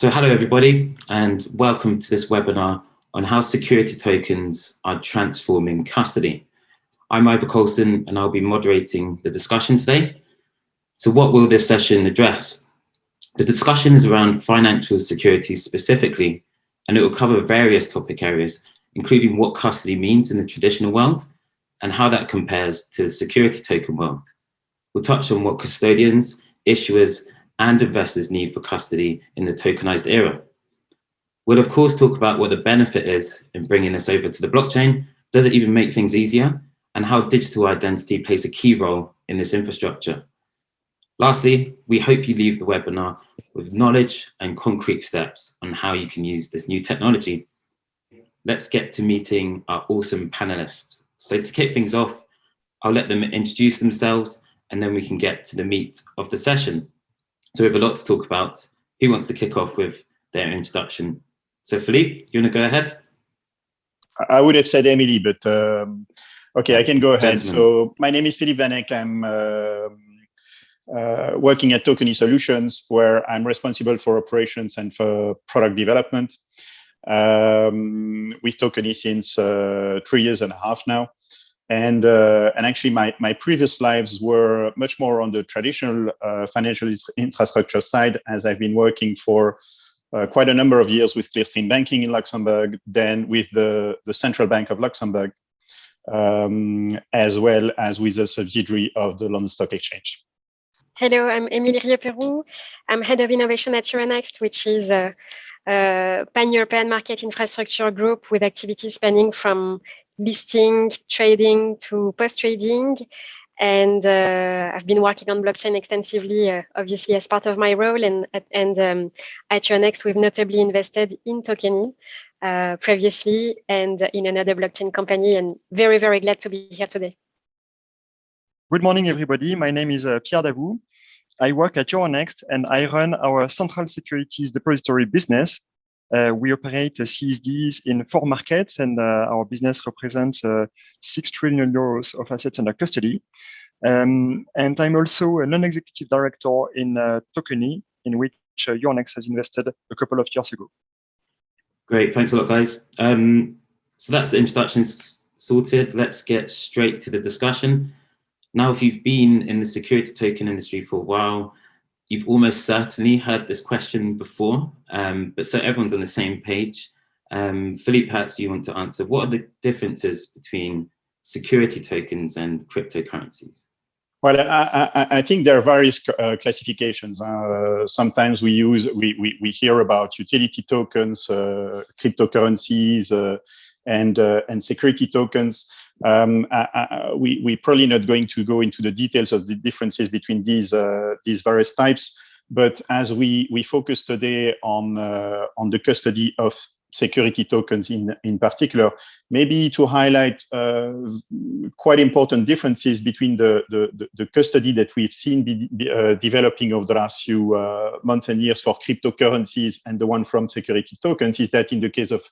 So hello everybody, and welcome to this webinar on how security tokens are transforming custody. I'm Ivor Colston and I'll be moderating the discussion today. So what will this session address? The discussion is around financial securities specifically, and it will cover various topic areas, including what custody means in the traditional world and how that compares to the security token world. We'll touch on what custodians, issuers, and investors need for custody in the tokenized era. We'll of course talk about what the benefit is in bringing this over to the blockchain. Does it even make things easier? And how digital identity plays a key role in this infrastructure. Lastly, we hope you leave the webinar with knowledge and concrete steps on how you can use this new technology. Let's get to meeting our awesome panelists. So to kick things off, I'll let them introduce themselves and then we can get to the meat of the session. So we have a lot to talk about. Who wants to kick off with their introduction? So Philippe, you want to go ahead? I would have said Emily, but okay, I can go ahead. Gentlemen. So my name is Philippe Van Eck. I'm working at Tokeny Solutions, where I'm responsible for operations and for product development with Tokeny since 3.5 years now. And actually, my previous lives were much more on the traditional financial infrastructure side, as I've been working for quite a number of years with Clearstream Banking in Luxembourg, then with the Central Bank of Luxembourg, as well as with a subsidiary of the London Stock Exchange. Hello, I'm Émilie Rieux-Perroux. I'm head of innovation at Euronext, which is a pan-European market infrastructure group with activities spanning from listing, trading to post-trading. And I've been working on blockchain extensively, obviously as part of my role. And at Euronext, we've notably invested in Tokeny previously and in another blockchain company. And very, very glad to be here today. Good morning, everybody. My name is Pierre Davout. I work at Euronext and I run our central securities depository business. We operate CSDs in 4 markets and our business represents 6 trillion euros of assets under custody. And I'm also a non-executive director in Tokeny, in which Euronext has invested a couple of years ago. Great, thanks a lot, guys. So that's the introduction sorted. Let's get straight to the discussion. Now, if you've been in the security token industry for a while, you've almost certainly heard this question before, but so everyone's on the same page. Philippe, perhaps you want to answer. What are the differences between security tokens and cryptocurrencies? Well, I think there are various classifications. Sometimes we hear about utility tokens, cryptocurrencies, and security tokens. We're probably not going to go into the details of the differences between these various types, but as we focus today on the custody of security tokens in particular, maybe to highlight quite important differences between the custody that we've seen developing over the last few months and years for cryptocurrencies and the one from security tokens is that in the case of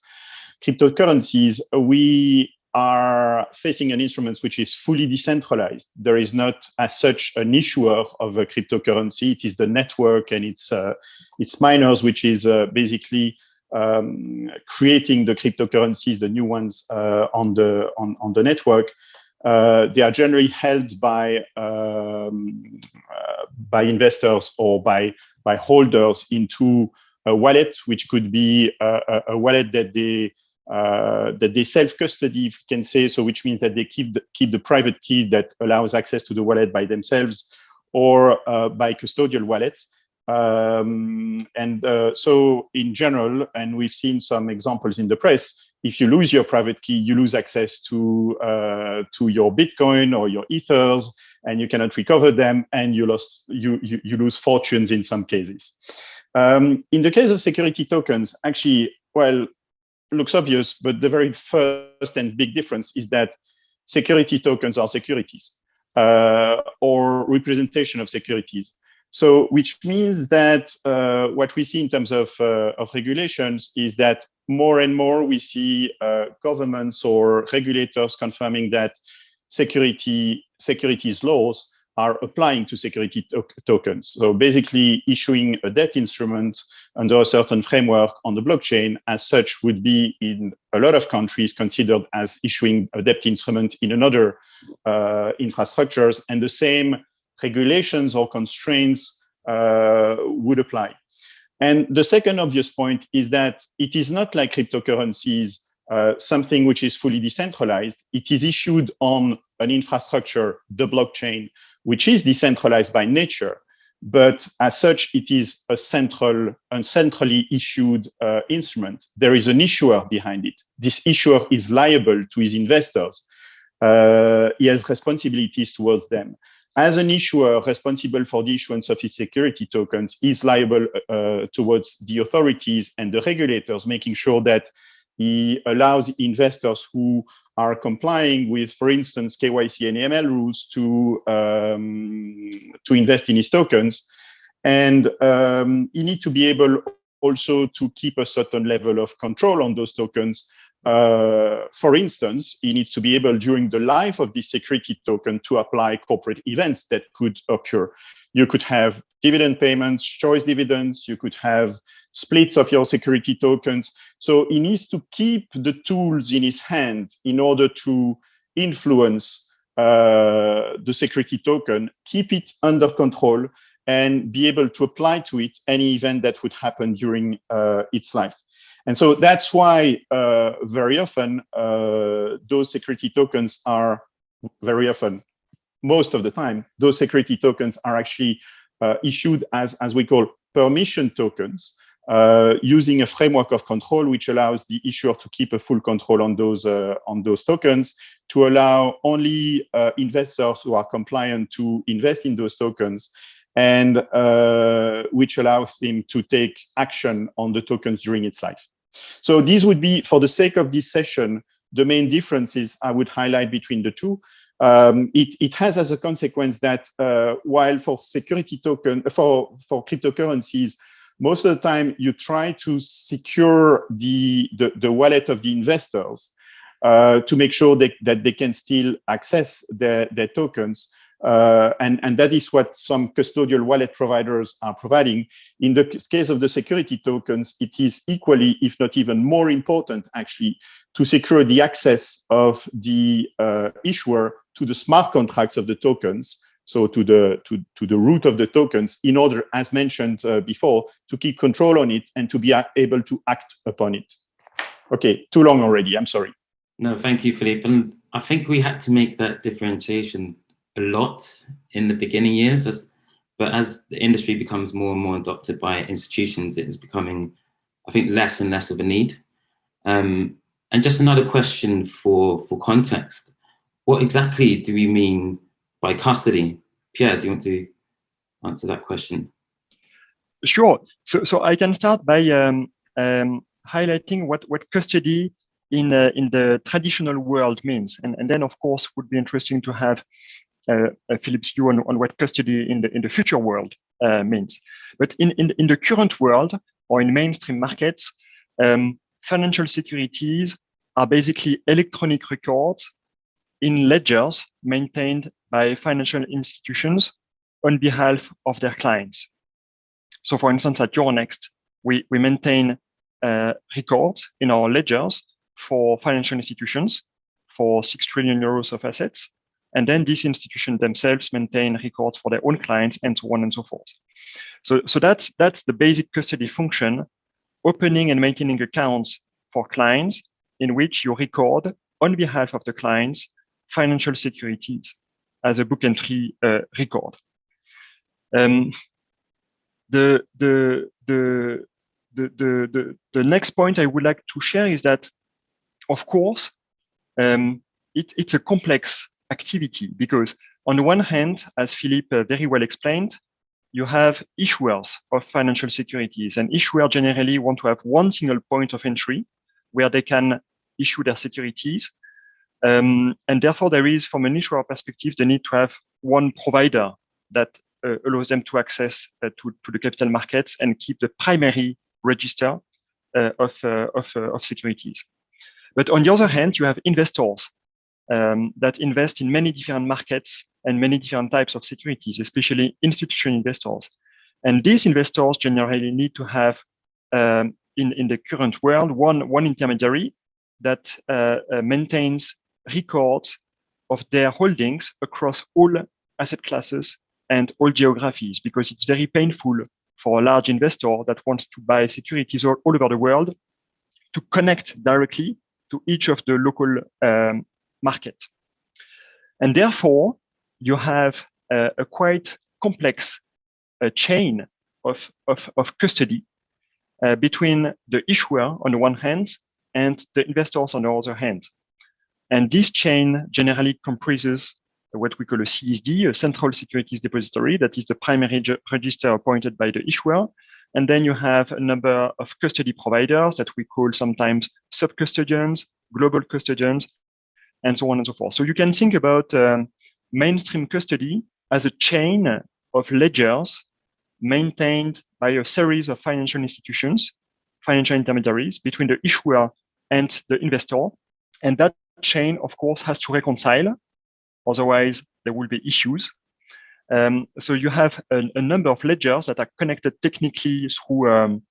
cryptocurrencies, we are facing an instrument which is fully decentralized. There is not as such an issuer of a cryptocurrency. It is the network and its miners, which is basically creating the cryptocurrencies, the new ones on the network. They are generally held by investors or by holders into a wallet, which could be a wallet that they self-custody, if you can say so, which means that they keep the private key that allows access to the wallet by themselves or by custodial wallets. So in general, and we've seen some examples in the press, if you lose your private key, you lose access to your Bitcoin or your Ethers, and you cannot recover them, and you lose fortunes in some cases. In the case of security tokens, actually, well, looks obvious, but the very first and big difference is that security tokens are securities or representation of securities. So, which means that what we see in terms of regulations is that more and more we see governments or regulators confirming that securities laws are applying to security tokens. So basically issuing a debt instrument under a certain framework on the blockchain as such would be in a lot of countries considered as issuing a debt instrument in another infrastructures, and the same regulations or constraints would apply. And the second obvious point is that it is not like cryptocurrencies, something which is fully decentralized. It is issued on an infrastructure, the blockchain, which is decentralized by nature. But as such, it is a centrally issued instrument. There is an issuer behind it. This issuer is liable to his investors. He has responsibilities towards them. As an issuer responsible for the issuance of his security tokens, is liable towards the authorities and the regulators, making sure that he allows investors who are complying with, for instance, KYC and AML rules to invest in his tokens. And he needs to be able also to keep a certain level of control on those tokens. For instance, he needs to be able during the life of this security token to apply corporate events that could occur. You could have dividend payments, choice dividends, you could have splits of your security tokens. So he needs to keep the tools in his hand in order to influence the security token, keep it under control, and be able to apply to it any event that would happen during its life. And so that's why very often those security tokens are very often, most of the time, those security tokens are actually issued as we call permission tokens, using a framework of control which allows the issuer to keep a full control on those tokens, to allow only investors who are compliant to invest in those tokens, and which allows him to take action on the tokens during its life. So these would be, for the sake of this session, the main differences I would highlight between the two. It has as a consequence that while for security token, for cryptocurrencies, most of the time you try to secure the wallet of the investors to make sure that they can still access their tokens. And that is what some custodial wallet providers are providing. In the case of the security tokens, it is equally, if not even more important, actually, to secure the access of the issuer to the smart contracts of the tokens, so to the root of the tokens, in order, as mentioned before, to keep control on it and to be able to act upon it. Okay, too long already, I'm sorry. No, thank you, Philippe. And I think we had to make that differentiation a lot in the beginning years, but as the industry becomes more and more adopted by institutions, it is becoming, I think, less and less of a need. And just another question for context, what exactly do we mean by custody? Pierre, do you want to answer that question? Sure. So I can start by highlighting what custody in the traditional world means, and then of course would be interesting to have Philippe's view on what custody in the future world means. But in the current world, or in mainstream markets, financial securities are basically electronic records in ledgers maintained by financial institutions on behalf of their clients. So for instance, at Euronext, we maintain records in our ledgers for financial institutions for 6 trillion euros of assets. And then these institutions themselves maintain records for their own clients, and so on and so forth. So that's the basic custody function, opening and maintaining accounts for clients in which you record on behalf of the clients financial securities as a book entry record. The next point I would like to share is that, of course, it's a complex activity, because on the one hand, as Philippe very well explained, you have issuers of financial securities, and issuers generally want to have one single point of entry where they can issue their securities. And therefore, there is, from an issuer perspective, the need to have one provider that allows them to access to the capital markets and keep the primary register of securities. But on the other hand, you have investors that invest in many different markets and many different types of securities, especially institutional investors. And these investors generally need to have, in the current world, one intermediary that maintains records of their holdings across all asset classes and all geographies, because it's very painful for a large investor that wants to buy securities all over the world to connect directly to each of the local market. And therefore, you have a quite complex chain of custody between the issuer on the one hand and the investors on the other hand. And this chain generally comprises what we call a CSD, a central securities depository, that is the primary register appointed by the issuer. And then you have a number of custody providers that we call sometimes sub-custodians, global custodians, and so on and so forth. So you can think about mainstream custody as a chain of ledgers maintained by a series of financial institutions, financial intermediaries between the issuer and the investor. And that chain, of course, has to reconcile. Otherwise, there will be issues. So you have a number of ledgers that are connected technically through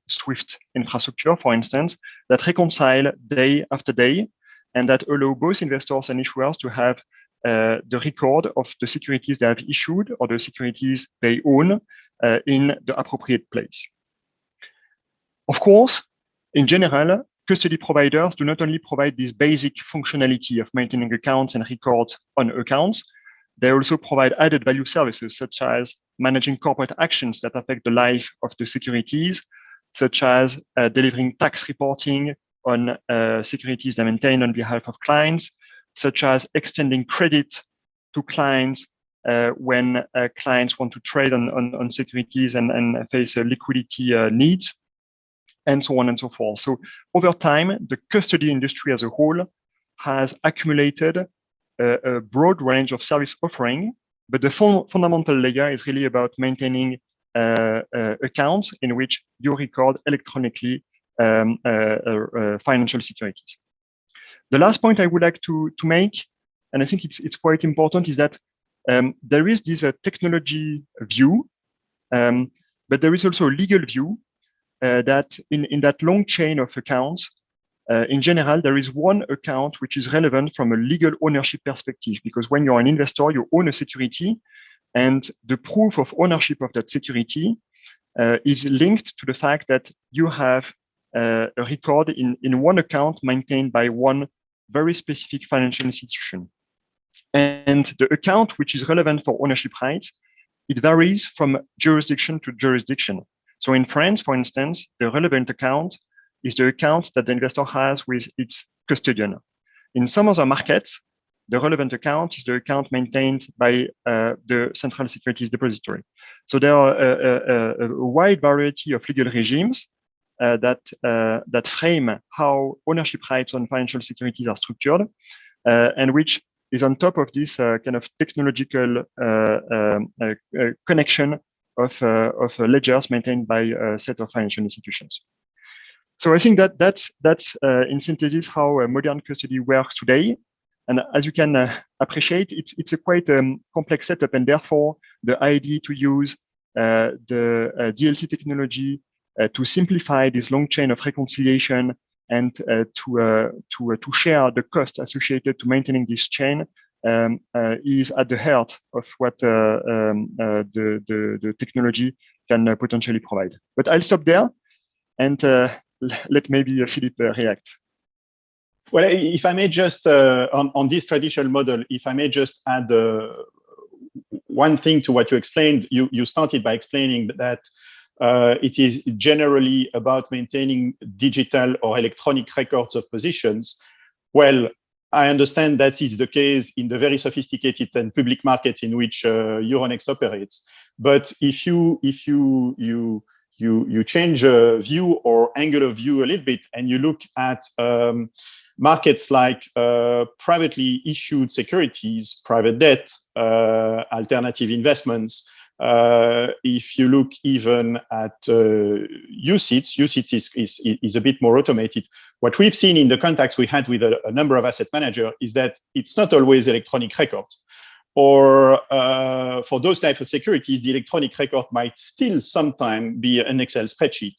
Swift infrastructure, for instance, that reconcile day after day, and that allow both investors and issuers to have the record of the securities they have issued or the securities they own in the appropriate place. Of course, in general, custody providers do not only provide this basic functionality of maintaining accounts and records on accounts, they also provide added value services, such as managing corporate actions that affect the life of the securities, such as delivering tax reporting on securities they maintain on behalf of clients, such as extending credit to clients when clients want to trade on securities and face liquidity needs, and so on and so forth. So over time, the custody industry as a whole has accumulated a broad range of service offering, but the fundamental layer is really about maintaining accounts in which you record electronically financial securities. The last point I would like to make, and I think it's quite important, is that there is this technology view, but there is also a legal view that in that long chain of accounts, in general, there is one account which is relevant from a legal ownership perspective, because when you're an investor, you own a security, and the proof of ownership of that security is linked to the fact that you have a record in one account maintained by one very specific financial institution. And the account which is relevant for ownership rights, it varies from jurisdiction to jurisdiction. So in France, for instance, the relevant account is the account that the investor has with its custodian. In some other markets, the relevant account is the account maintained by the Central Securities Depository. So there are a wide variety of legal regimes that frame how ownership rights on financial securities are structured, and which is on top of this kind of technological connection of ledgers maintained by a set of financial institutions. So I think that's in synthesis how modern custody works today. And as you can appreciate, it's a quite complex setup, and therefore the idea to use the DLT technology to simplify this long chain of reconciliation and to share the cost associated to maintaining this chain is at the heart of what the technology can potentially provide. But I'll stop there and let maybe Philippe react. Well, if I may just, on this traditional model, if I may just add one thing to what you explained. You started by explaining that it is generally about maintaining digital or electronic records of positions. Well, I understand that is the case in the very sophisticated and public markets in which Euronext operates. But if you change view or angle of view a little bit, and you look at markets like privately issued securities, private debt, alternative investments, If you look even at UCITS, UCITS is a bit more automated. What we've seen in the contacts we had with a number of asset managers is that it's not always electronic records. Or for those types of securities, the electronic record might still sometime be an Excel spreadsheet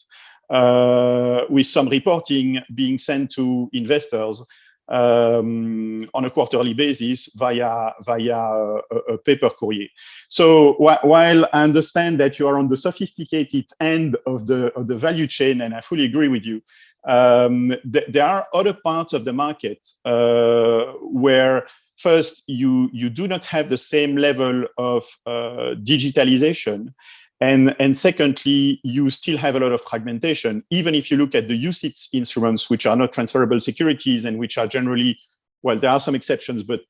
with some reporting being sent to investors on a quarterly basis via a paper courier. So while I understand that you are on the sophisticated end of the value chain, and I fully agree with you, there are other parts of the market where first, you do not have the same level of digitalization. And secondly, you still have a lot of fragmentation. Even if you look at the UCITS instruments, which are not transferable securities and which are generally, well, there are some exceptions, but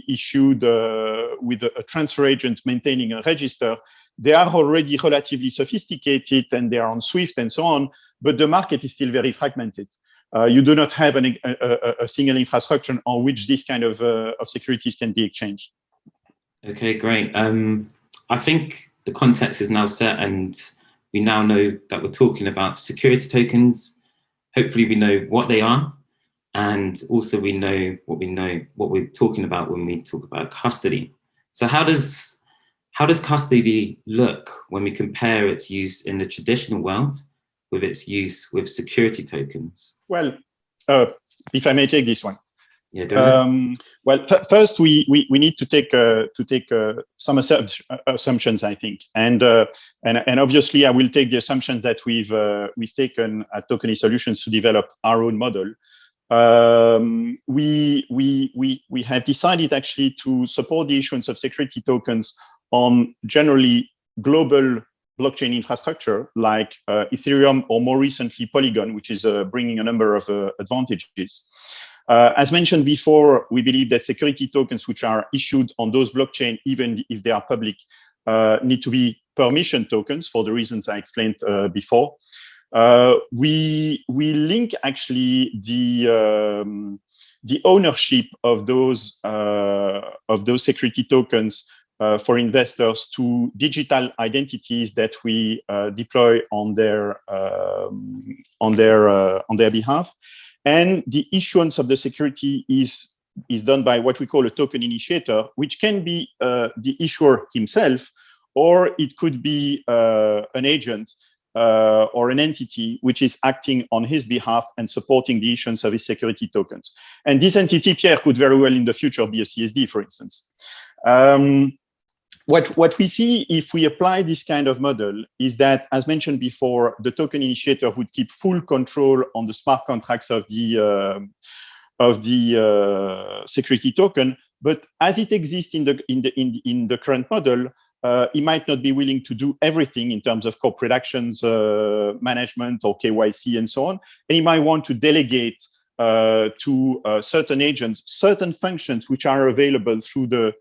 issued with a transfer agent maintaining a register, they are already relatively sophisticated and they are on SWIFT and so on, but the market is still very fragmented. You do not have a single infrastructure on which this kind of securities can be exchanged. Okay, great. I think the context is now set, and we now know that we're talking about security tokens. Hopefully, we know what they are, and also we know what we're talking about when we talk about custody. So, how does custody look when we compare its use in the traditional world with its use with security tokens? Well, if I may take this one. Yeah, go ahead. Well, first we need to take some assumptions, I think, and obviously I will take the assumptions that we've taken at Tokeny Solutions to develop our own model. We have decided actually to support the issuance of security tokens on generally global blockchain infrastructure like Ethereum, or more recently Polygon, which is bringing a number of advantages. As mentioned before, we believe that security tokens which are issued on those blockchain, even if they are public, need to be permission tokens for the reasons I explained before. We link actually the ownership of those security tokens for investors to digital identities that we deploy on their behalf, and the issuance of the security is done by what we call a token initiator, which can be the issuer himself, or it could be an agent or an entity which is acting on his behalf and supporting the issuance of his security tokens. And this entity, Pierre, could very well in the future be a CSD, for instance. What we see if we apply this kind of model is that, as mentioned before, the token initiator would keep full control on the smart contracts of the security token. But as it exists in the current model, he might not be willing to do everything in terms of corporate actions, management, or KYC, and so on. And he might want to delegate to certain agents certain functions which are available through the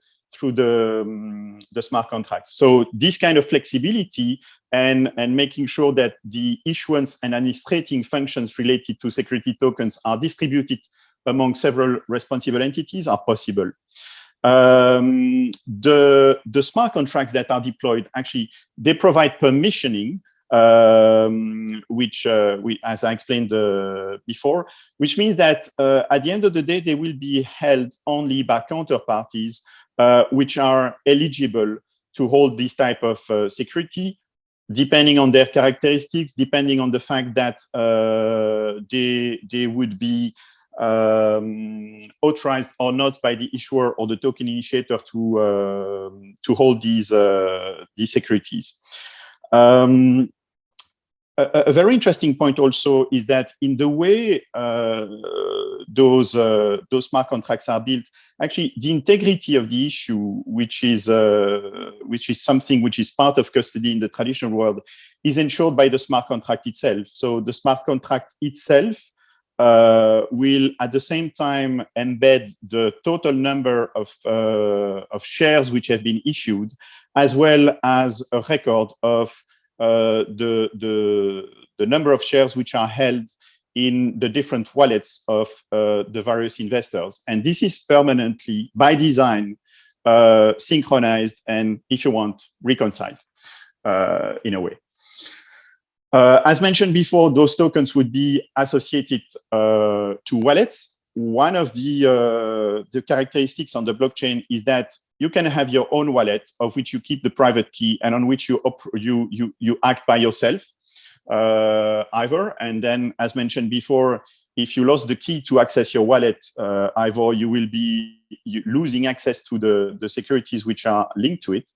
smart contracts. So this kind of flexibility and making sure that the issuance and administrating functions related to security tokens are distributed among several responsible entities are possible. The smart contracts that are deployed, actually, they provide permissioning, which, as I explained before, which means that at the end of the day, they will be held only by counterparties which are eligible to hold this type of security, depending on their characteristics, depending on the fact that they would be authorized or not by the issuer or the token initiator to hold these securities. A very interesting point also is that in the way those smart contracts are built, actually the integrity of the issue, which is something which is part of custody in the traditional world, is ensured by the smart contract itself. So the smart contract itself will at the same time embed the total number of shares which have been issued, as well as a record of the number of shares which are held in the different wallets of the various investors. And this is permanently, by design, synchronized and, if you want, reconciled. in a way. As mentioned before, those tokens would be associated to wallets. One of the characteristics on the blockchain is that you can have your own wallet of which you keep the private key and on which you act by yourself, either. And then, as mentioned before, if you lost the key to access your wallet, either you will be losing access to the securities which are linked to it.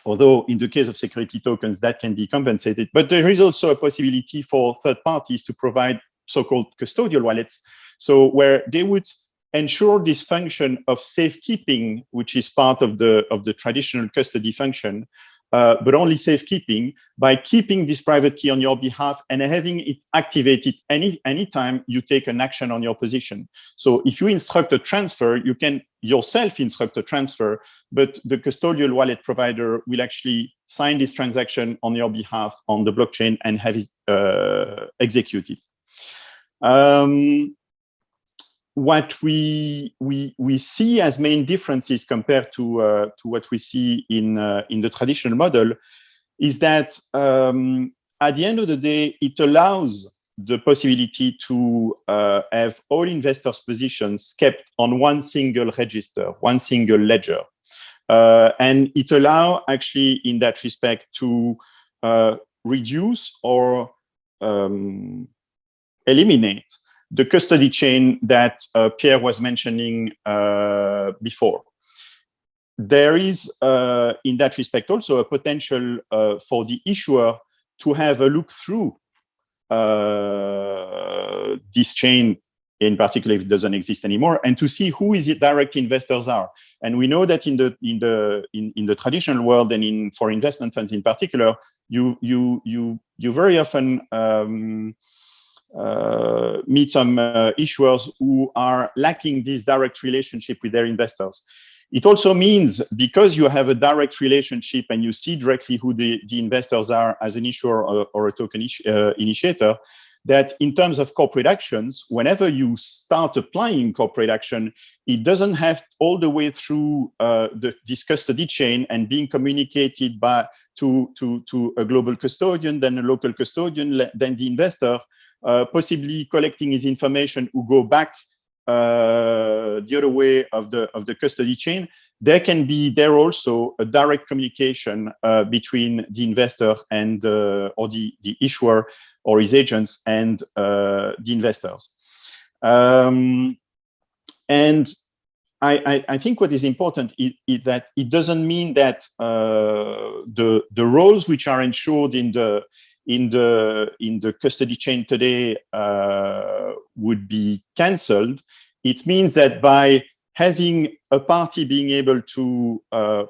Although in the case of security tokens, that can be compensated. But there is also a possibility for third parties to provide so-called custodial wallets, so where they would ensure this function of safekeeping, which is part of the traditional custody function, but only safekeeping by keeping this private key on your behalf and having it activated anytime you take an action on your position. So if you instruct a transfer, you can yourself instruct a transfer, but the custodial wallet provider will actually sign this transaction on your behalf on the blockchain and have it executed. What we see as main differences compared to what we see in the traditional model is that at the end of the day, it allows the possibility to have all investors' positions kept on one single register, one single ledger. And it allows actually in that respect to reduce or eliminate the custody chain that Pierre was mentioning before. There is, in that respect, also a potential for the issuer to have a look through this chain, in particular if it doesn't exist anymore, and to see who is it direct investors are. And we know that in the traditional world and for investment funds in particular, you very often meet some issuers who are lacking this direct relationship with their investors. It also means because you have a direct relationship and you see directly who the investors are as an issuer or a token initiator, that in terms of corporate actions, whenever you start applying corporate action, it doesn't have all the way through this custody chain and being communicated to a global custodian, then a local custodian, then the investor, possibly collecting his information who go back the other way of the custody chain. There can be also a direct communication between the investor and or the issuer or his agents and the investors. And I think what is important is that it doesn't mean that the roles which are ensured in the custody chain today would be cancelled. It means that by having a party being able to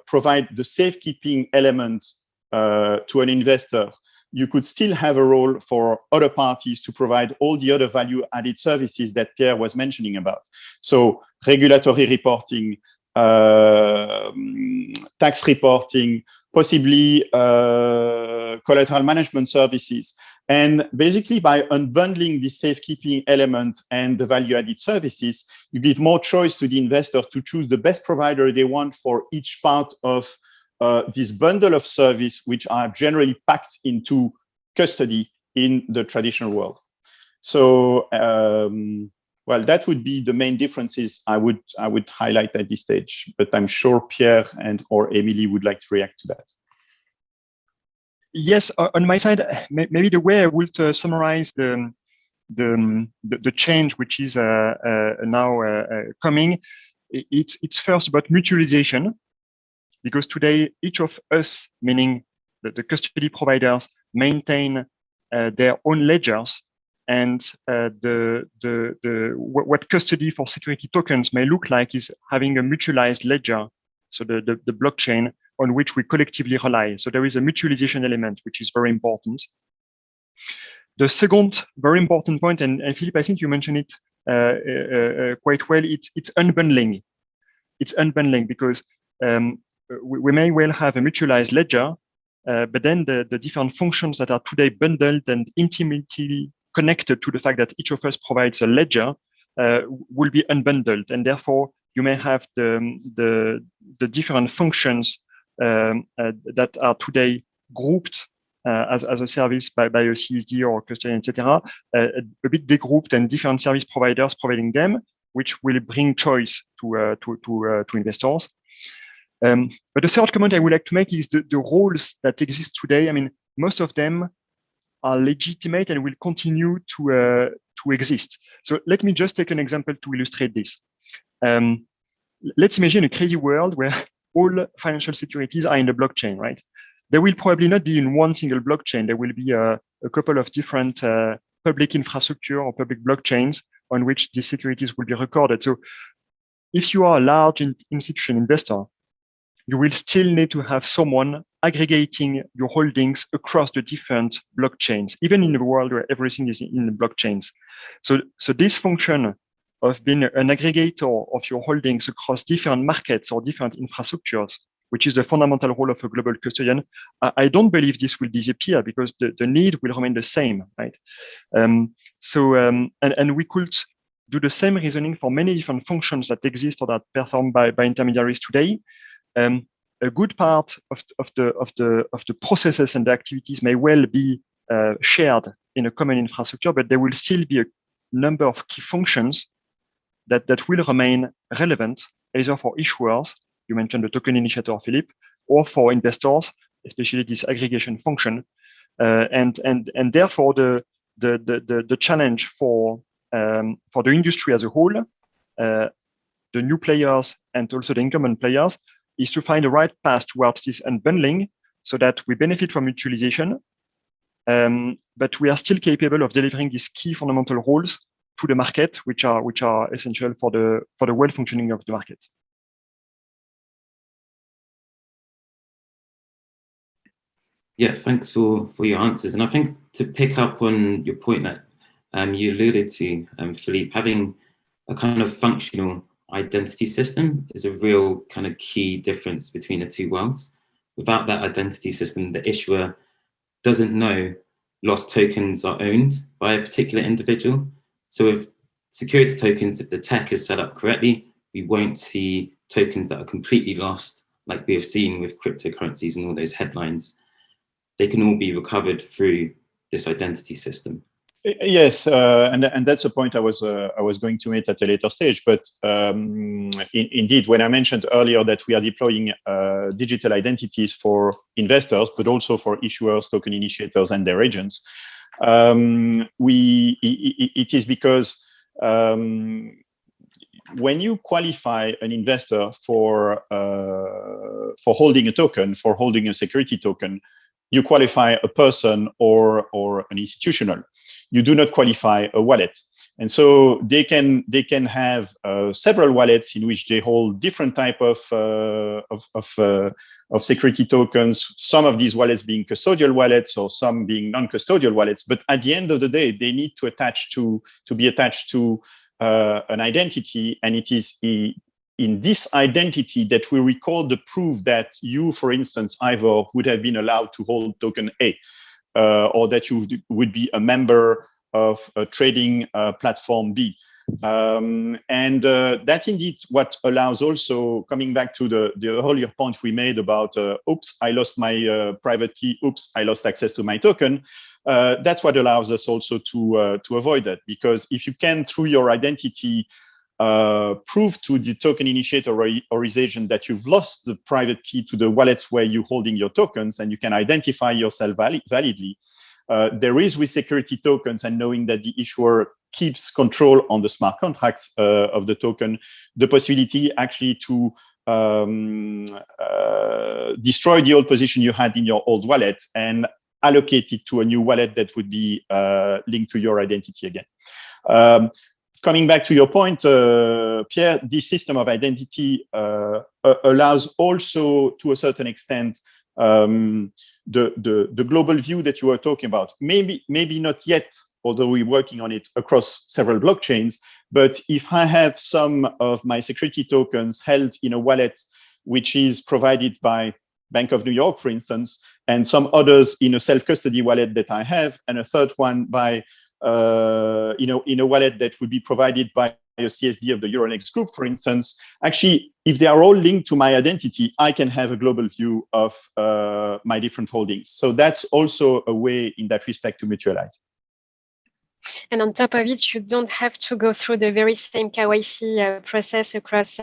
provide the safekeeping element to an investor, you could still have a role for other parties to provide all the other value-added services that Pierre was mentioning about. So regulatory reporting, tax reporting, possibly collateral management services. And basically by unbundling this safekeeping element and the value-added services, you give more choice to the investor to choose the best provider they want for each part of this bundle of service, which are generally packed into custody in the traditional world. So, well, that would be the main differences I would highlight at this stage, but I'm sure Pierre or Emily would like to react to that. Yes, on my side, maybe the way I would summarize the change which is now coming, it's first about mutualization, because today each of us, meaning the custody providers, maintain their own ledgers, and what custody for security tokens may look like is having a mutualized ledger, so the blockchain on which we collectively rely. So there is a mutualization element, which is very important. The second very important point, and Philippe, I think you mentioned it quite well, it's unbundling. It's unbundling because we may well have a mutualized ledger, but then the different functions that are today bundled and intimately connected to the fact that each of us provides a ledger will be unbundled, and therefore you may have the different functions that are today grouped as a service by a CSD or custodian, etc., a bit degrouped and different service providers providing them, which will bring choice to investors. But the third comment I would like to make is the roles that exist today. I mean, most of them are legitimate and will continue to exist. So let me just take an example to illustrate this. Let's imagine a crazy world where all financial securities are in the blockchain, right? There will probably not be in one single blockchain. There will be a couple of different public infrastructure or public blockchains on which these securities will be recorded. So if you are a large institution investor, you will still need to have someone aggregating your holdings across the different blockchains, even in a world where everything is in the blockchains. So this function of being an aggregator of your holdings across different markets or different infrastructures, which is the fundamental role of a global custodian, I don't believe this will disappear because the need will remain the same, right? And we could do the same reasoning for many different functions that exist or that are performed by intermediaries today. A good part of the processes and the activities may well be shared in a common infrastructure, but there will still be a number of key functions that will remain relevant, either for issuers, you mentioned the token initiator, Philippe, or for investors, especially this aggregation function, and therefore the challenge for the industry as a whole, the new players and also the incumbent players, is to find the right path towards this unbundling so that we benefit from mutualization, but we are still capable of delivering these key fundamental roles to the market, which are essential for the well functioning of the market. Yeah, thanks for your answers. And I think to pick up on your point that you alluded to, Philippe, having a kind of functional identity system is a real kind of key difference between the two worlds. Without that identity system, the issuer doesn't know lost tokens are owned by a particular individual. So if security tokens, if the tech is set up correctly, we won't see tokens that are completely lost, like we have seen with cryptocurrencies and all those headlines. They can all be recovered through this identity system. Yes, and that's a point I was going to make at a later stage. But indeed, when I mentioned earlier that we are deploying digital identities for investors, but also for issuers, token initiators, and their agents, it is because when you qualify an investor for holding a token, for holding a security token, you qualify a person or an institutional. You do not qualify a wallet. And so they can have several wallets in which they hold different type of security tokens, some of these wallets being custodial wallets or some being non-custodial wallets. But at the end of the day, they need to be attached to an identity, and it is in this identity that we record the proof that you, for instance, Ivor, would have been allowed to hold token A, or that you would be a member of a trading platform B. And that's indeed what allows also, coming back to the earlier point we made about, oops, I lost my private key, oops, I lost access to my token. That's what allows us also to avoid that, because if you can, through your identity, prove to the token initiator or his agent that you've lost the private key to the wallets where you're holding your tokens, and you can identify yourself validly. There is with security tokens, and knowing that the issuer keeps control on the smart contracts of the token, the possibility actually to destroy the old position you had in your old wallet and allocate it to a new wallet that would be linked to your identity again. Coming back to your point, Pierre, this system of identity allows also, to a certain extent, the global view that you were talking about. Maybe not yet, although we're working on it across several blockchains. But if I have some of my security tokens held in a wallet which is provided by Bank of New York, for instance, and some others in a self-custody wallet that I have, and a third one by in a wallet that would be provided by a CSD of the Euronext group, for instance, actually, if they are all linked to my identity, I can have a global view of my different holdings. So that's also a way in that respect to mutualize. And on top of it, you don't have to go through the very same KYC process across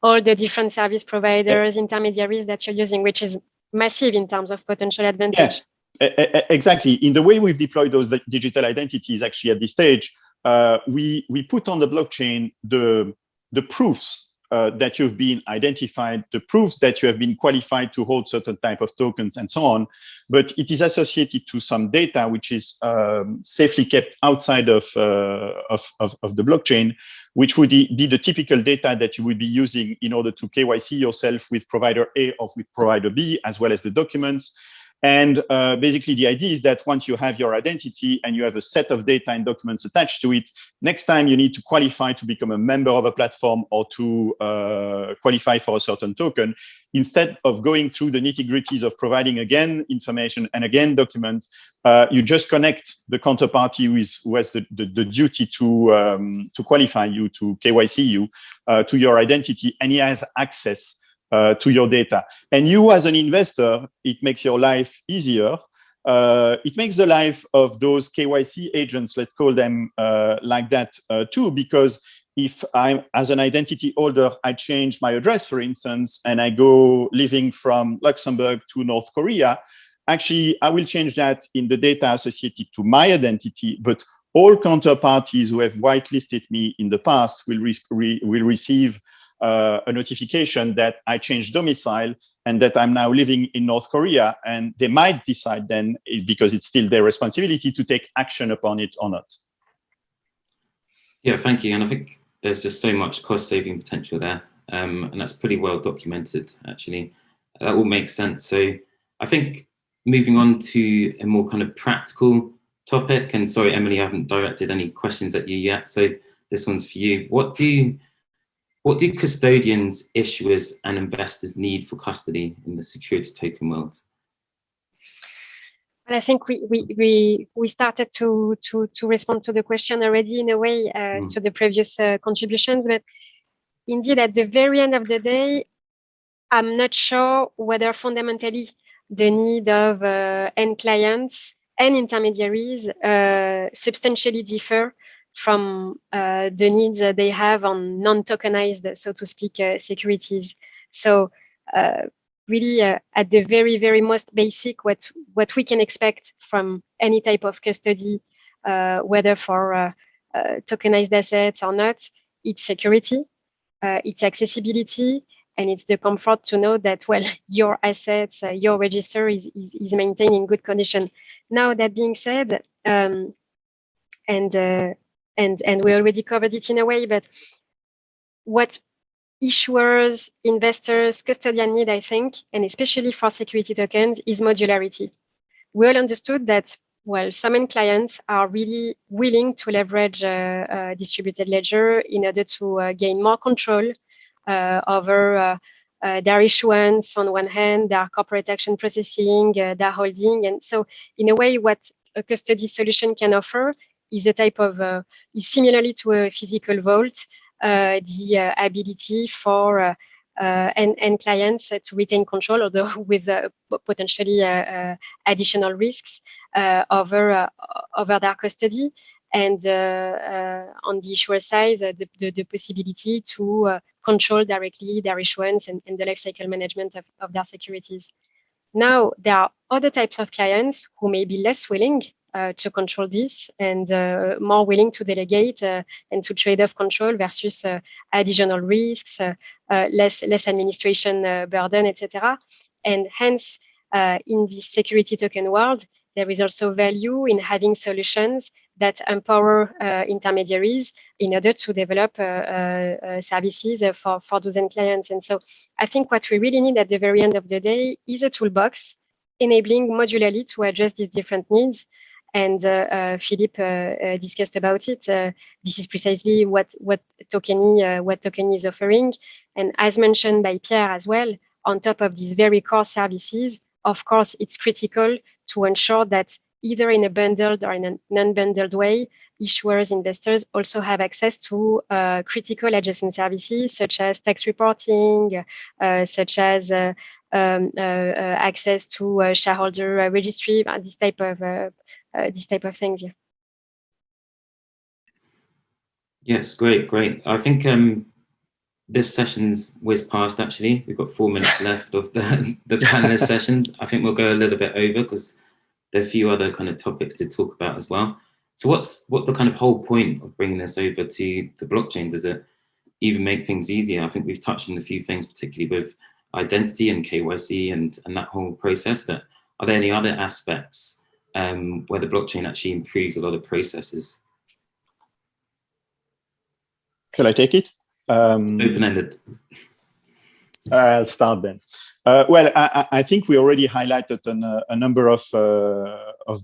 all the different service providers, intermediaries that you're using, which is massive in terms of potential advantage. Yeah, exactly. In the way we've deployed those digital identities, actually at this stage, we put on the blockchain the proofs that you've been identified, the proofs that you have been qualified to hold certain type of tokens and so on, but it is associated to some data which is safely kept outside of the blockchain, which would be the typical data that you would be using in order to KYC yourself with provider A or with provider B, as well as the documents. And basically, the idea is that once you have your identity and you have a set of data and documents attached to it, next time you need to qualify to become a member of a platform or to qualify for a certain token, instead of going through the nitty-gritties of providing again information and again document, you just connect the counterparty who has the duty to qualify you, to KYC you, to your identity, and he has access to your data. And you as an investor, it makes your life easier. It makes the life of those KYC agents, let's call them like that too, because if I'm, as an identity holder, I change my address, for instance, and I go living from Luxembourg to North Korea, actually, I will change that in the data associated to my identity, but all counterparties who have whitelisted me in the past will receive a notification that I changed domicile and that I'm now living in North Korea, and they might decide then, because it's still their responsibility, to take action upon it or not. Yeah, thank you. And I think there's just so much cost-saving potential there, and that's pretty well documented, actually. That all makes sense. So I think moving on to a more kind of practical topic, and sorry, Emily, I haven't directed any questions at you yet, so this one's for you. What do custodians, issuers, and investors need for custody in the security token world? Well, I think we started to respond to the question already in a way to the previous contributions, but indeed at the very end of the day, I'm not sure whether fundamentally the need of end clients and intermediaries substantially differ from the needs they have on non-tokenized, so to speak, securities. So really at the very, very most basic, what we can expect from any type of custody, whether for tokenized assets or not, it's security, it's accessibility, and it's the comfort to know that, well, your assets, your register is maintained in good condition. Now, that being said, and we already covered it in a way, but what issuers, investors, custodians need, I think, and especially for security tokens, is modularity. We all understood that, well, some end clients are really willing to leverage a distributed ledger in order to gain more control over their issuance on one hand, their corporate action processing, their holding. And so in a way, what a custody solution can offer is a type of, is similarly to a physical vault, the ability for end clients to retain control, although with potentially additional risks over their custody. And on the issuer side, the possibility to control directly their issuance and the lifecycle management of their securities. Now, there are other types of clients who may be less willing to control this and more willing to delegate and to trade off control versus additional risks, less administration burden, etc. And hence, in this security token world, there is also value in having solutions that empower intermediaries in order to develop services for those end clients. And so I think what we really need at the very end of the day is a toolbox enabling modularly to address these different needs. And Philippe discussed about it. This is precisely what Tokeny is offering. And as mentioned by Pierre as well, on top of these very core services, of course, it's critical to ensure that either in a bundled or in a non-bundled way, issuers, investors also have access to critical adjacent services such as tax reporting, such as access to shareholder registry, this type of things. Yeah. Yes, great. I think this session's whizzed past, actually. We've got 4 minutes left of the panelist session. I think we'll go a little bit over because there are a few other kind of topics to talk about as well. So what's the kind of whole point of bringing this over to the blockchain? Does it even make things easier? I think we've touched on a few things, particularly with identity and KYC and that whole process, but are there any other aspects where the blockchain actually improves a lot of processes? Shall I take it? Open-ended. I'll start then. Well, I think we already highlighted a number of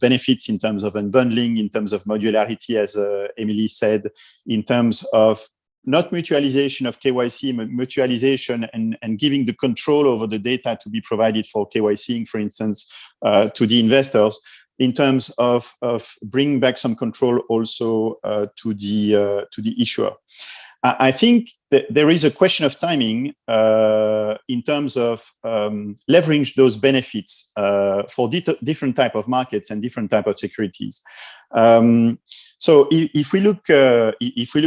benefits in terms of unbundling, in terms of modularity, as Emily said, in terms of not mutualization of KYC, but mutualization and giving the control over the data to be provided for KYCing, for instance, to the investors, in terms of bringing back some control also to the issuer. I think that there is a question of timing in terms of leverage those benefits for different type of markets and different type of securities. So if we look,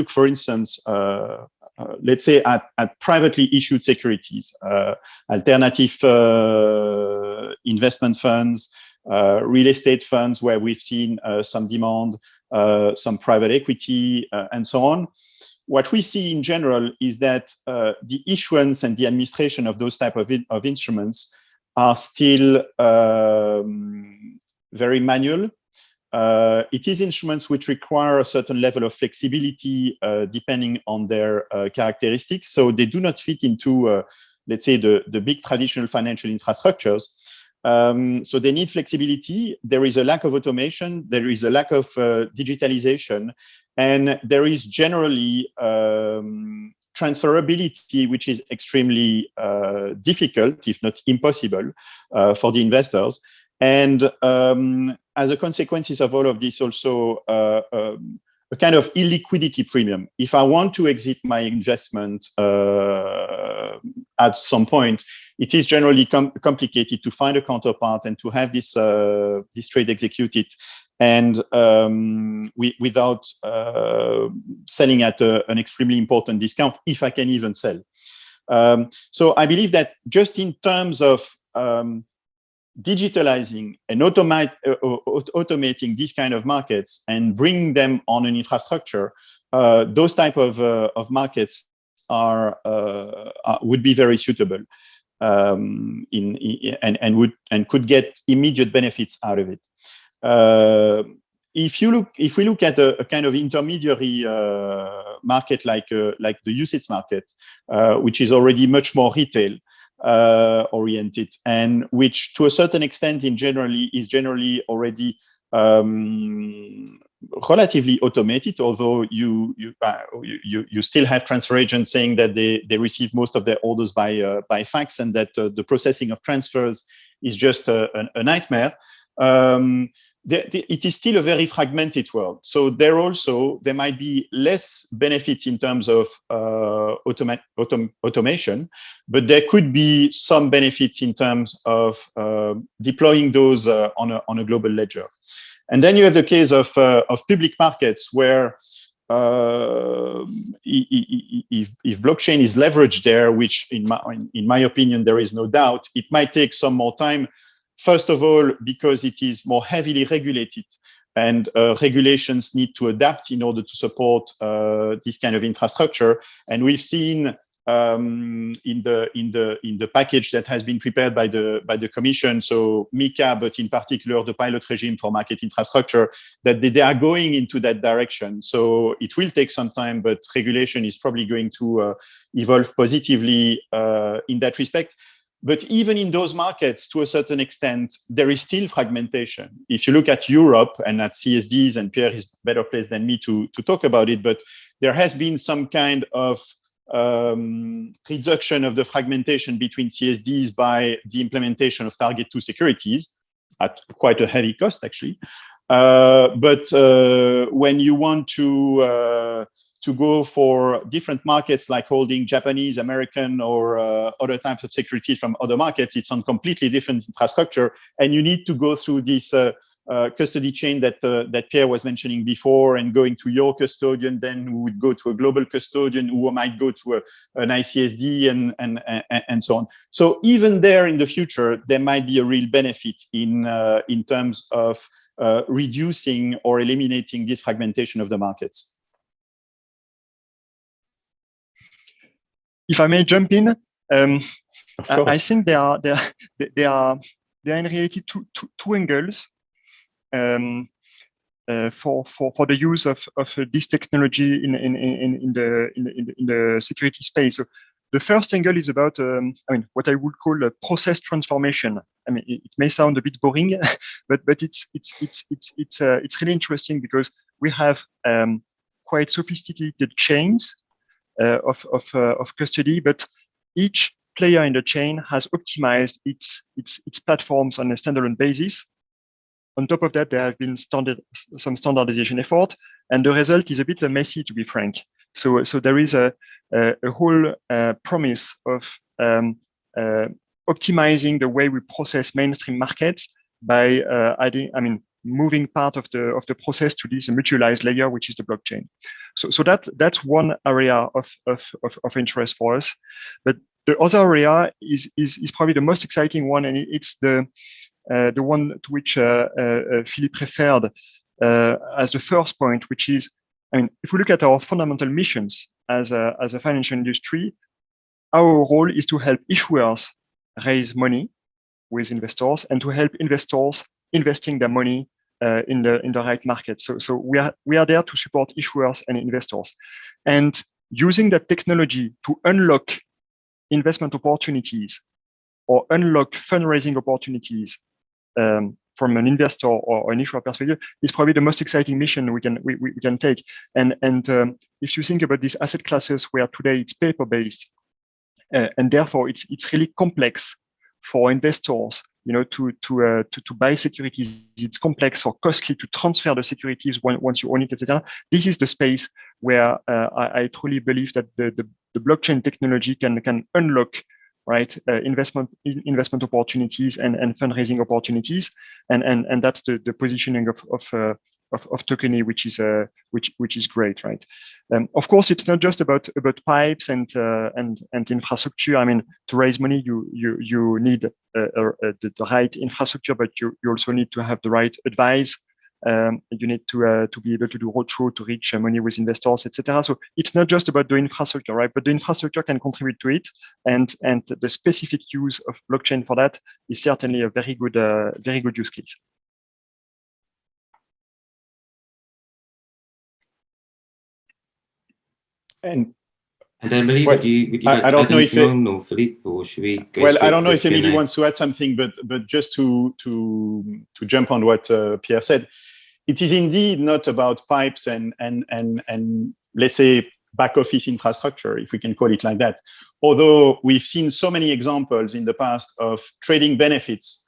for instance, let's say at privately issued securities, alternative investment funds, real estate funds, where we've seen some demand, some private equity, and so on. What we see in general is that the issuance and the administration of those type of instruments are still very manual. It is instruments which require a certain level of flexibility depending on their characteristics. So they do not fit into, let's say, the big traditional financial infrastructures. So they need flexibility. There is a lack of automation. There is a lack of digitalization. And there is generally transferability, which is extremely difficult, if not impossible, for the investors. And as a consequence of all of this, also a kind of illiquidity premium. If I want to exit my investment at some point, it is generally complicated to find a counterpart and to have this trade executed, and without selling at an extremely important discount, if I can even sell. So I believe that just in terms of digitalizing and automating these kind of markets and bringing them on an infrastructure, those type of markets would be very suitable and could get immediate benefits out of it. If we look at a kind of intermediary market like the UCITS market, which is already much more retail oriented, and which to a certain extent is generally already relatively automated, although you still have transfer agents saying that they receive most of their orders by fax, and that the processing of transfers is just a nightmare. It is still a very fragmented world. So there might be less benefits in terms of automation, but there could be some benefits in terms of deploying those on a global ledger. And then you have the case of public markets, where if blockchain is leveraged there, which in my opinion there is no doubt, it might take some more time. First of all, because it is more heavily regulated, and regulations need to adapt in order to support this kind of infrastructure. And we've seen in the package that has been prepared by the Commission, so MiCA, but in particular the pilot regime for market infrastructure, that they are going into that direction. So it will take some time, but regulation is probably going to evolve positively in that respect. But even in those markets, to a certain extent, there is still fragmentation. If you look at Europe and at CSDs, and Pierre is better placed than me to talk about it, but there has been some kind of reduction of the fragmentation between CSDs by the implementation of Target 2 securities at quite a heavy cost, actually. But when you want to go for different markets like holding Japanese, American, or other types of securities from other markets, it's on completely different infrastructure, and you need to go through this custody chain that Pierre was mentioning before, and going to your custodian, then who would go to a global custodian, who might go to an ICSD, and so on. So even there in the future, there might be a real benefit in terms of reducing or eliminating this fragmentation of the markets. If I may jump in, I think there are in reality two angles for the use of this technology in the security space. So the first angle is about what I would call a process transformation. I mean, it may sound a bit boring, but it's really interesting, because we have quite sophisticated chains of custody, but each player in the chain has optimized its platforms on a standalone basis. On top of that, there have been some standardization effort, and the result is a bit messy, to be frank. So there is a whole promise of optimizing the way we process mainstream markets by moving part of the process to this mutualized layer, which is the blockchain. So that's one area of interest for us. But the other area is probably the most exciting one, and it's the one to which Philippe referred as the first point, which is, if we look at our fundamental missions as a financial industry, our role is to help issuers raise money with investors, and to help investors investing their money in the right market. So we are there to support issuers and investors, and using that technology to unlock investment opportunities or unlock fundraising opportunities from an investor or an issuer perspective is probably the most exciting mission we can take. And if you think about these asset classes, where today it's paper based, and therefore it's really complex for investors, to buy securities. It's complex or costly to transfer the securities once you own it, etc. This is the space where I truly believe that the blockchain technology can unlock, right, investment opportunities and fundraising opportunities, and that's the positioning of Tokeny, which is great, right? Of course, it's not just about pipes and infrastructure. I mean, to raise money, you need the right infrastructure, but you also need to have the right advice. You need to be able to do roadshow to reach money with investors, etc. So it's not just about the infrastructure, right? But the infrastructure can contribute to it, and the specific use of blockchain for that is certainly a very good use case. And Emily, would you like to add anything on, or Philippe, or should we go well, straight I don't know if to the Emily Q&A? wants to add something, but just to jump on what Pierre said, it is indeed not about pipes and let's say back office infrastructure, if we can call it like that. Although we've seen so many examples in the past of trading benefits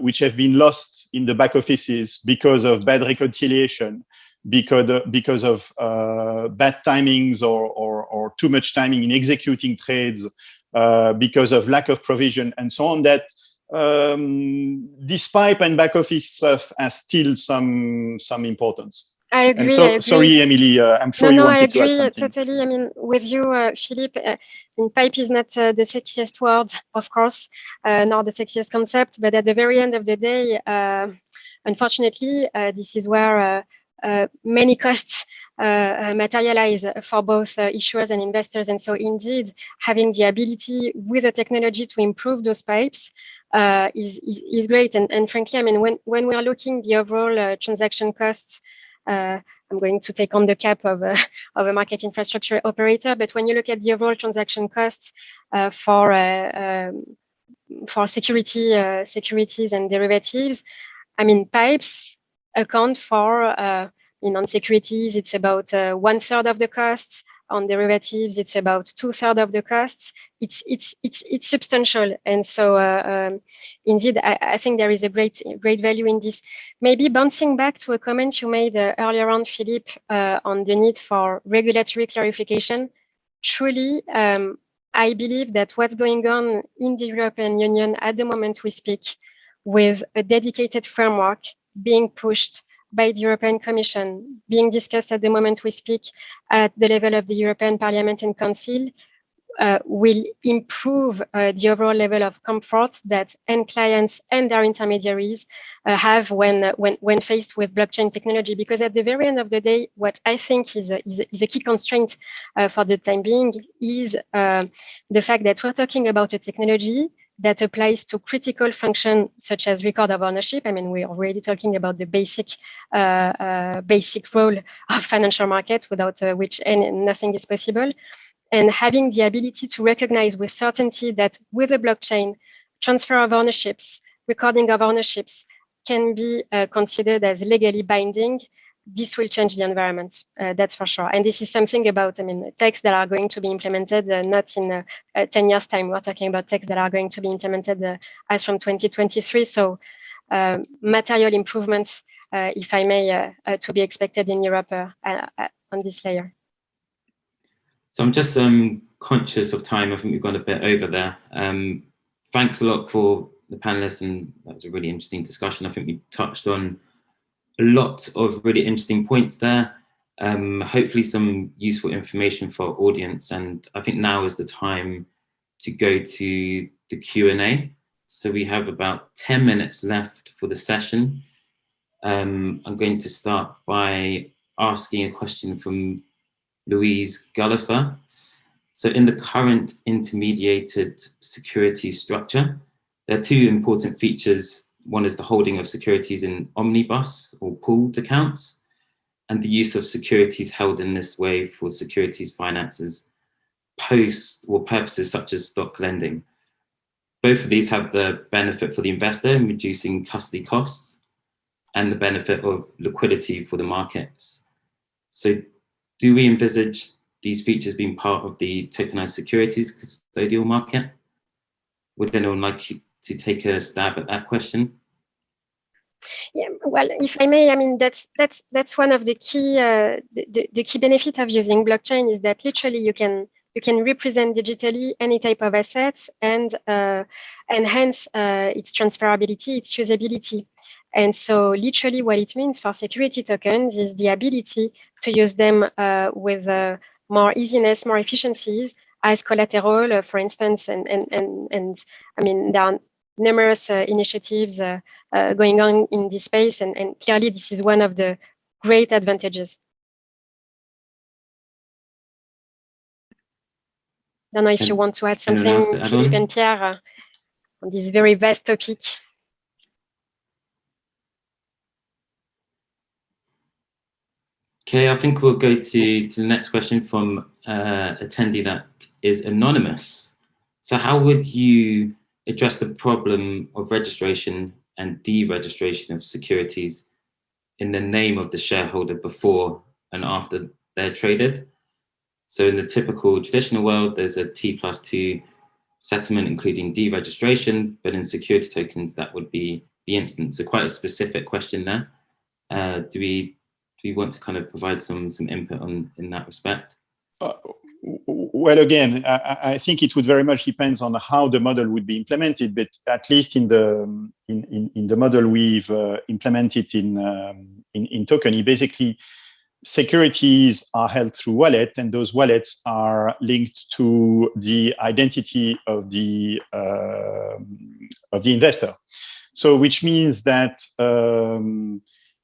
which have been lost in the back offices because of bad reconciliation, because of bad timings or too much timing in executing trades, because of lack of provision and so on, that this pipe and back office stuff has still some importance. I agree. And so, sorry, Emily, I'm sure you wanted to add something. I agree totally. I mean, with you, Philippe, pipe is not the sexiest word, of course, nor the sexiest concept, but at the very end of the day, unfortunately, this is where many costs materialize for both issuers and investors. And so indeed, having the ability with the technology to improve those pipes is great. And frankly, I mean, when we are looking the overall transaction costs, I'm going to take on the cap of a market infrastructure operator, but when you look at the overall transaction costs for securities and derivatives, I mean, pipes account for, on securities, it's about 1/3 of the costs. on derivatives, it's about 2/3 of the costs. It's substantial, and so indeed, I think there is a great value in this. Maybe bouncing back to a comment you made earlier on, Philippe, on the need for regulatory clarification. Truly, I believe that what's going on in the European Union at the moment we speak, with a dedicated framework being pushed by the European Commission, being discussed at the moment we speak at the level of the European Parliament and Council, will improve the overall level of comfort that end clients and their intermediaries have when faced with blockchain technology. Because at the very end of the day, what I think is a key constraint for the time being is the fact that we're talking about a technology that applies to critical functions such as record of ownership. I mean, we're already talking about the basic role of financial markets, without which nothing is possible. And having the ability to recognize with certainty that with a blockchain, transfer of ownerships, recording of ownerships can be considered as legally binding, this will change the environment, that's for sure. And this is something about, techs that are going to be implemented not in 10 years' time. We're talking about techs that are going to be implemented as from 2023. So material improvements, if I may, to be expected in Europe on this layer. So I'm just conscious of time. I think we've gone a bit over there. Thanks a lot for the panelists, and that was a really interesting discussion. I think we touched on a lot of really interesting points there. Hopefully some useful information for our audience. And I think now is the time to go to the Q&A. So we have about 10 minutes left for the session. I'm going to start by asking a question from Louise Gullifer. So in the current intermediated securities structure, there are two important features. One is the holding of securities in omnibus or pooled accounts, and the use of securities held in this way for securities finances purposes such as stock lending. Both of these have the benefit for the investor in reducing custody costs and the benefit of liquidity for the markets. So do we envisage these features being part of the tokenized securities custodial market? Would anyone like to take a stab at that question? Yeah, well, if I may, that's one of the key the key benefit of using blockchain is that literally you can represent digitally any type of assets and enhance its transferability, its usability. And so literally what it means for security tokens is the ability to use them with more easiness, more efficiencies as collateral, for instance, and there are numerous initiatives going on in this space, and clearly this is one of the great advantages. I don't know if you want to add something, Philippe and Pierre, on this very vast topic. Okay, I think we'll go to the next question from attendee that is anonymous. So how would you address the problem of registration and deregistration of securities in the name of the shareholder before and after they're traded? So in the typical traditional world, there's a T+2 settlement, including deregistration, but in security tokens, that would be the instant. So quite a specific question there. Do we want to kind of provide some input in that respect? Well, again, I think it would very much depends on how the model would be implemented. But at least in the model we've implemented in Tokeny, basically securities are held through wallet, and those wallets are linked to the identity of the investor. So, which means that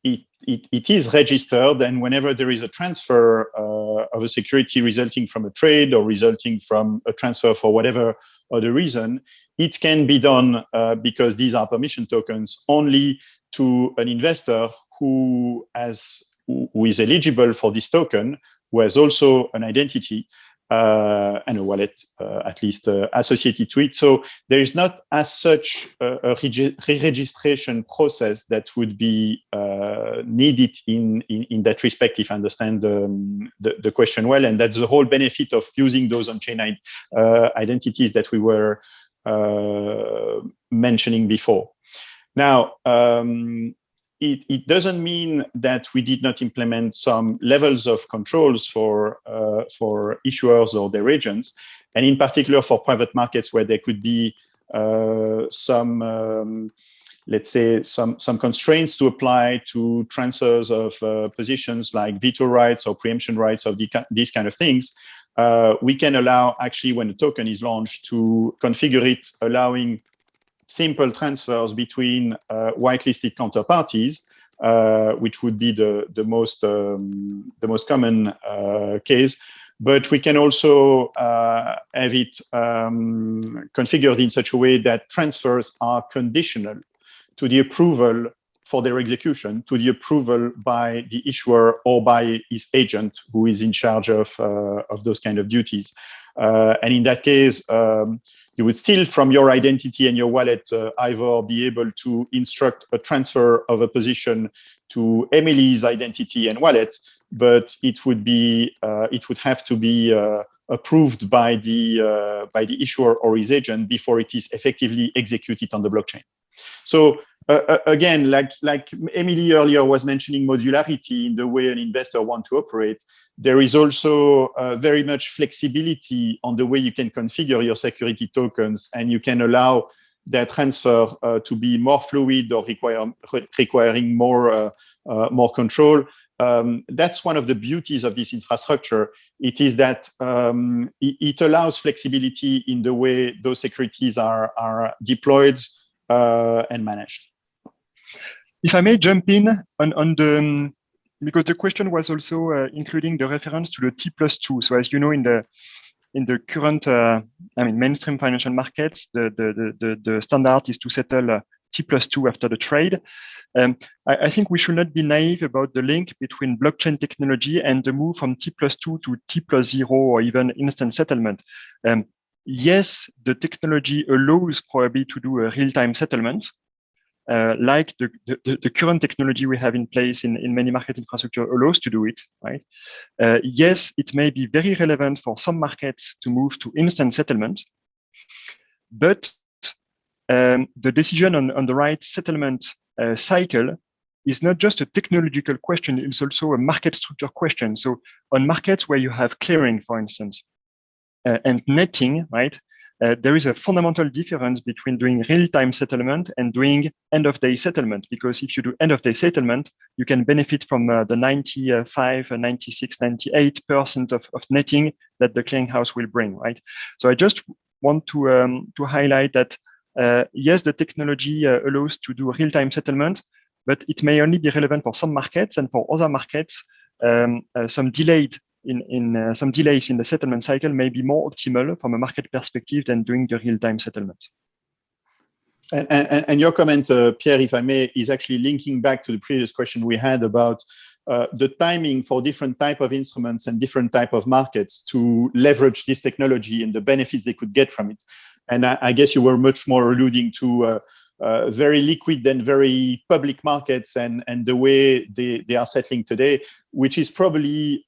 it is registered, and whenever there is a transfer of a security resulting from a trade or resulting from a transfer for whatever other reason, it can be done because these are permission tokens only to an investor who is eligible for this token, who has also an identity, and a wallet at least associated to it. So there is not as such a re-registration process that would be needed in that respect, if I understand the question well. And that's the whole benefit of using those on-chain identities that we were mentioning before. Now, it doesn't mean that we did not implement some levels of controls for issuers or their agents, and in particular for private markets where there could be some, let's say, some constraints to apply to transfers of positions like veto rights or preemption rights of these kind of things. We can allow, actually, when a token is launched, to configure it, allowing simple transfers between whitelisted counterparties, which would be the most common case. But we can also have it configured in such a way that transfers are conditional to the approval for their execution, to the approval by the issuer or by his agent who is in charge of those kind of duties. And in that case, you would still, from your identity and your wallet, either be able to instruct a transfer of a position to Emily's identity and wallet, but it would be it would have to be approved by the issuer or his agent before it is effectively executed on the blockchain. So again, like Emily earlier was mentioning modularity in the way an investor wants to operate, there is also very much flexibility on the way you can configure your security tokens, and you can allow their transfer to be more fluid or requiring more control. That's one of the beauties of this infrastructure. It is that it allows flexibility in the way those securities are deployed and managed. If I may jump in on the, because the question was also including the reference to the T+2. So as you know, in the current, mainstream financial markets, the standard is to settle T+2 after the trade. I think we should not be naive about the link between blockchain technology and the move from T+2 to T+0 or even instant settlement. Yes, the technology allows probably to do a real-time settlement, like the current technology we have in place in many market infrastructure allows to do it, right? Yes, it may be very relevant for some markets to move to instant settlement, but the decision on the right settlement cycle is not just a technological question, it's also a market structure question. So on markets where you have clearing, for instance, and netting, right? There is a fundamental difference between doing real-time settlement and doing end-of-day settlement, because if you do end-of-day settlement, you can benefit from the 95, 96, 98% of netting that the clearinghouse will bring, right? So I just want to highlight that, yes, the technology allows to do real-time settlement, but it may only be relevant for some markets, and for other markets, some delays in the settlement cycle may be more optimal from a market perspective than doing the real-time settlement. And your comment, Pierre, if I may, is actually linking back to the previous question we had about the timing for different type of instruments and different type of markets to leverage this technology and the benefits they could get from it. And I guess you were much more alluding to very liquid and very public markets and the way they are settling today, which is probably,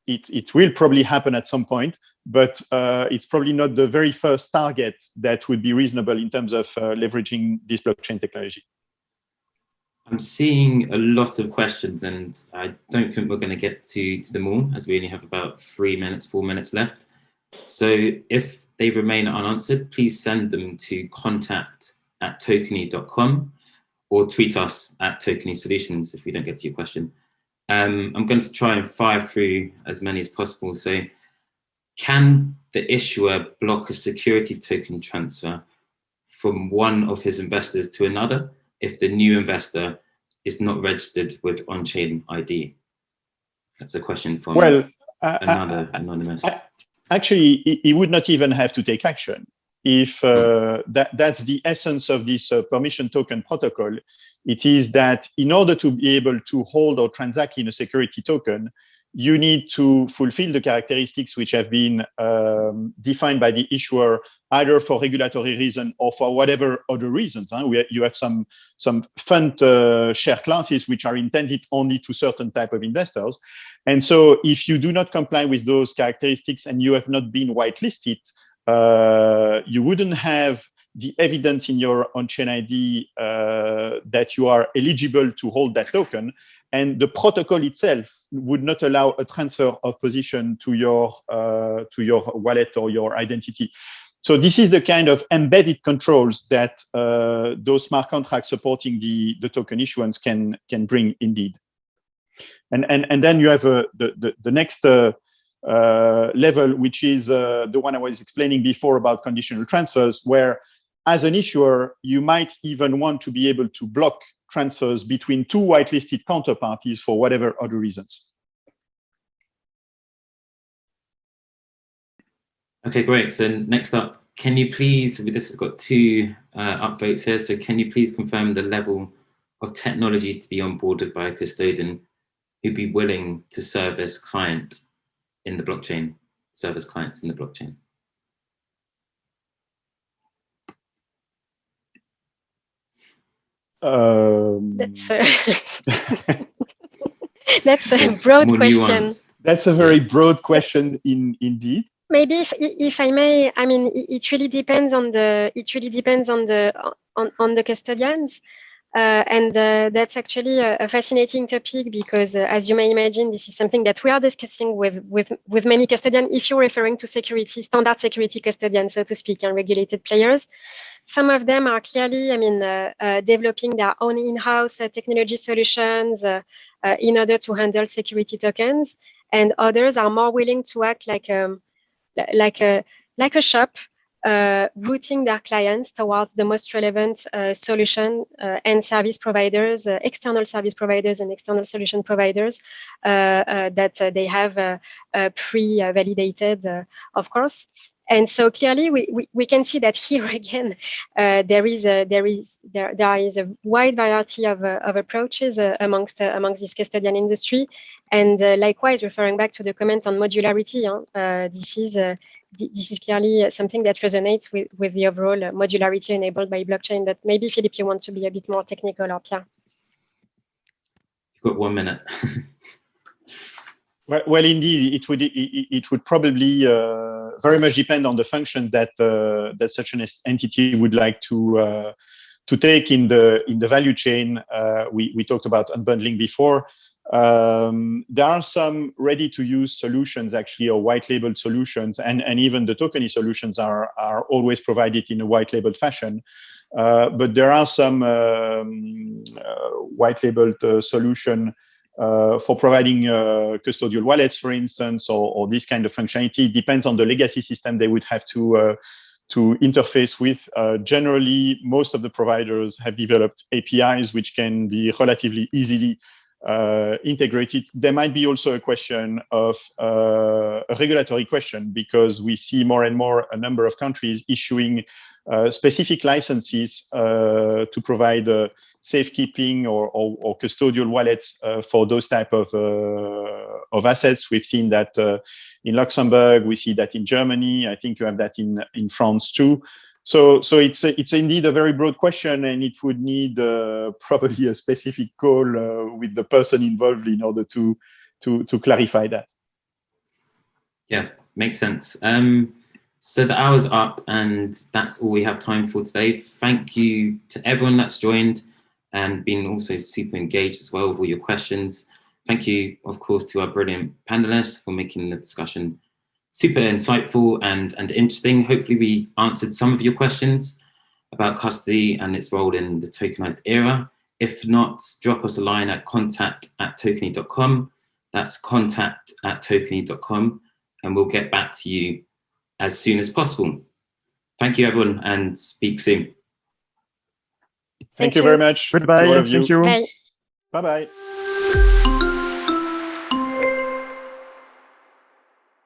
it will probably happen at some point, but it's probably not the very first target that would be reasonable in terms of leveraging this blockchain technology. I'm seeing a lot of questions, and I don't think we're going to get to them all, as we only have about 4 minutes left. So if they remain unanswered, please send them to contact@tokeny.com or tweet us at Tokeny Solutions if we don't get to your question. I'm going to try and fire through as many as possible. So can the issuer block a security token transfer from one of his investors to another if the new investor is not registered with on-chain ID? That's a question from another anonymous. Actually, he would not even have to take action. If that's the essence of this permission token protocol, it is that in order to be able to hold or transact in a security token, you need to fulfill the characteristics which have been defined by the issuer, either for regulatory reason or for whatever other reasons. You have some fund share classes which are intended only to certain type of investors. And so if you do not comply with those characteristics and you have not been whitelisted, you wouldn't have the evidence in your on-chain ID that you are eligible to hold that token. And the protocol itself would not allow a transfer of position to your wallet or your identity. So this is the kind of embedded controls that those smart contracts supporting the token issuance can bring indeed. And then you have the next level, which is the one I was explaining before about conditional transfers, where as an issuer, you might even want to be able to block transfers between two whitelisted counterparties for whatever other reasons. Okay, great. So next up, can you please, this has got two upvotes here, so can you please confirm the level of technology to be onboarded by a custodian who'd be willing to service clients in the blockchain? That's a broad question. Nuanced. That's a very broad question indeed. Maybe if I may, I mean, it really depends on the custodians. And that's actually a fascinating topic because, as you may imagine, this is something that we are discussing with many custodians. If you're referring to security, standard security custodians, so to speak, and regulated players, some of them are clearly, I mean, developing their own in-house technology solutions in order to handle security tokens, and others are more willing to act like a shop. Routing their clients towards the most relevant solution and service providers, external service providers and external solution providers that they have pre-validated, of course. And so clearly, we can see that here again, there is a wide variety of approaches amongst this custodian industry, and likewise, referring back to the comment on modularity, this is clearly something that resonates with the overall modularity enabled by blockchain. But maybe Philippe, you want to be a bit more technical, or Pierre? You've got 1 minute. Well, indeed, it would probably very much depend on the function that that such an entity would like to take in the value chain. We talked about unbundling before. There are some ready-to-use solutions, actually, or white-labeled solutions, and even the Tokeny solutions are always provided in a white-labeled fashion. But there are some white-labeled solution for providing custodial wallets, for instance, or this kind of functionality. It depends on the legacy system they would have to interface with. Generally, most of the providers have developed APIs which can be relatively easily integrated. There might be also a question of a regulatory question, because we see more and more a number of countries issuing specific licenses to provide safekeeping or custodial wallets for those type of assets. We've seen that in Luxembourg. We see that in Germany. I think you have that in France too. So it's indeed a very broad question, and it would need probably a specific call with the person involved in order to clarify that. Yeah, makes sense. So the hour's up, and that's all we have time for today. Thank you to everyone that's joined and been also super engaged as well with all your questions. Thank you, of course, to our brilliant panelists for making the discussion super insightful and interesting. Hopefully we answered some of your questions about custody and its role in the tokenized era. If not, drop us a line at contact@tokeny.com. That's contact@tokeny.com, and we'll get back to you as soon as possible. Thank you, everyone, and speak soon. Thank you very much. Goodbye. To all of you. Thank you. Bye. Bye-bye.